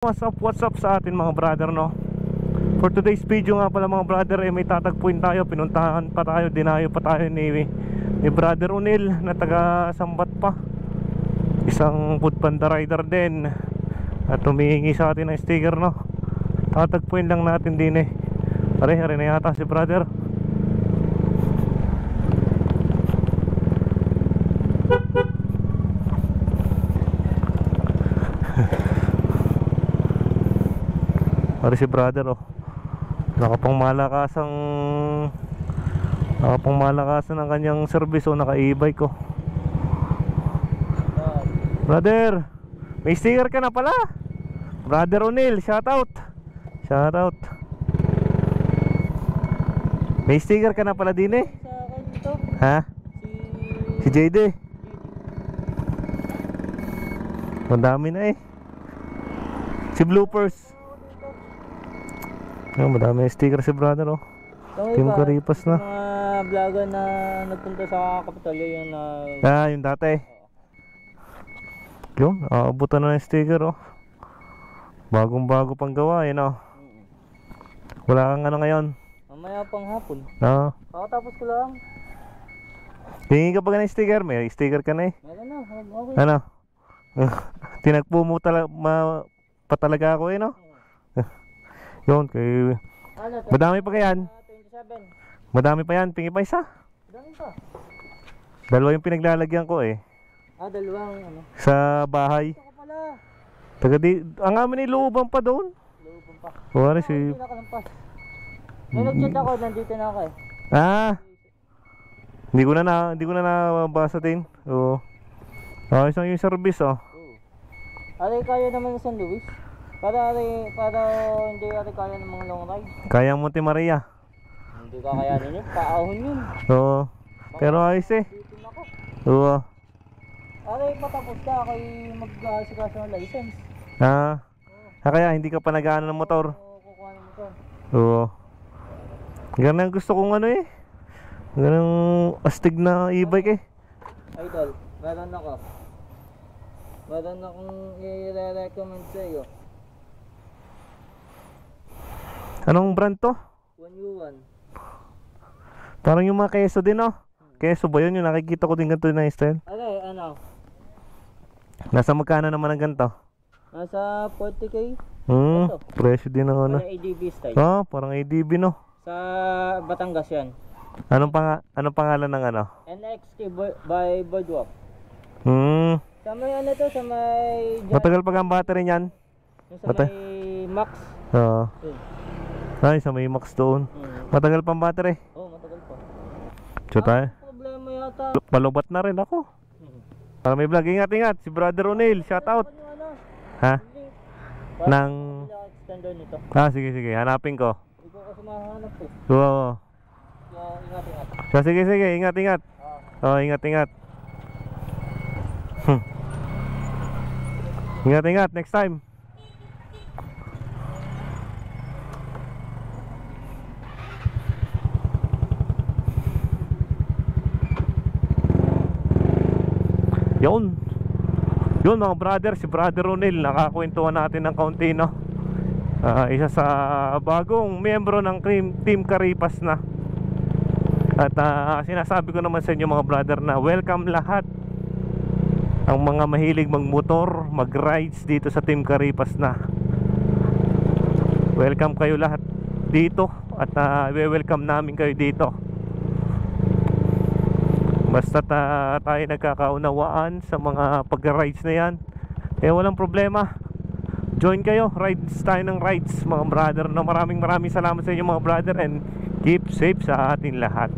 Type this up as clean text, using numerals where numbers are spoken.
What's up sa atin mga brother, no? For today's video nga pala mga brother, may tatagpuin tayo. Pinuntahan pa tayo, dinayo pa tayo ni Brother Unil na taga Sambat pa. Isang food panda rider din. At humihingi sa atin ng sticker, no? Tatagpuin lang natin din Pare na yata si brother. Pare si brother, nakapangmalakasan ng kanyang service, naka e-bike Brother, may sticker ka na pala. Brother Unil, shout out. May sticker ka na pala din Ha? Si JD. Madami na Si Bloopers. Madami yung sticker si brother, Team Karipas na. Mga vlogger na nagpunta sa Kapitolyo yung yung dati. Yun, aabutan na yung sticker, Bagong bago pang gawa, Wala kang ano ngayon? Mamaya pang hapon. Kakatapos ko lang. Hingi ka pa ng sticker? May sticker ka na Meron na, okay. Ano? Tinagpo mo pa talaga ako Yun, kay... Madami pa yan. 27. Madami pa yan, pingi pa isa. Madami pa. Dalawa yung pinaglalagyan ko Dalawang sa bahay. Ito ka pala. Ang amin looban pa doon. Looban pa. Wala si... Hindi nakalampas. May nag-chat ako, nandito na ako Hindi ko na nabasa din. Oo. Ayos lang yung service, Aray, kaya naman sa San Luis. Para hindi kaya ng mga long ride. Kaya Monte Maria. Hindi ka kayanin yun, paahon yun. Oo. Pero ayos Bitin ako. Oo. Aray, patapos ka kay mag-asikaso ng license. Kaya hindi ka pa nag-ano ng motor. Kukuha ng motor. Oo. Ganun gusto kong ganun astig na e-bike Idol, meron akong i-recommend sa iyo. Anong brand to? 1U1. Parang yung mga keso din, Keso ba yun? Yung nakikita ko din ganito na style. Okay, Nasa magkano naman ang ganito? Nasa 40k. Presyo din ng Parang ADB style. Parang ADB, no? Sa Batangas yan. Anong pangalan ng NXT by Boardwalk. Sa may sa may... Matagal pa ang battery niyan? Sa may Max. Sa may Max doon. Matagal pang battery? Matagal pa. Tayo. Problema yata. Palubat na rin ako. Para may vlog. Ingat. Si Brother Unil, shout out. Nang... extender nito. Sige. Hanapin ko. Hindi ko kasi mahanap Oo. Ingat. Sige. Ingat. Ingat. Ingat. Next time. Yun mga brother, si Brother Unil, nakakwentuhan natin ng kaunti, isa sa bagong miyembro ng Team Karipas na. At sinasabi ko naman sa inyo mga brother na welcome lahat ang mga mahilig magmotor, mag-rides dito sa Team Karipas na. Welcome kayo lahat dito at welcome namin kayo dito. Basta tayo nagkakaunawaan sa mga pag-rides na yan, walang problema. Join kayo, rides tayo ng rides mga brother. Maraming salamat sa inyo mga brother, and keep safe sa atin lahat.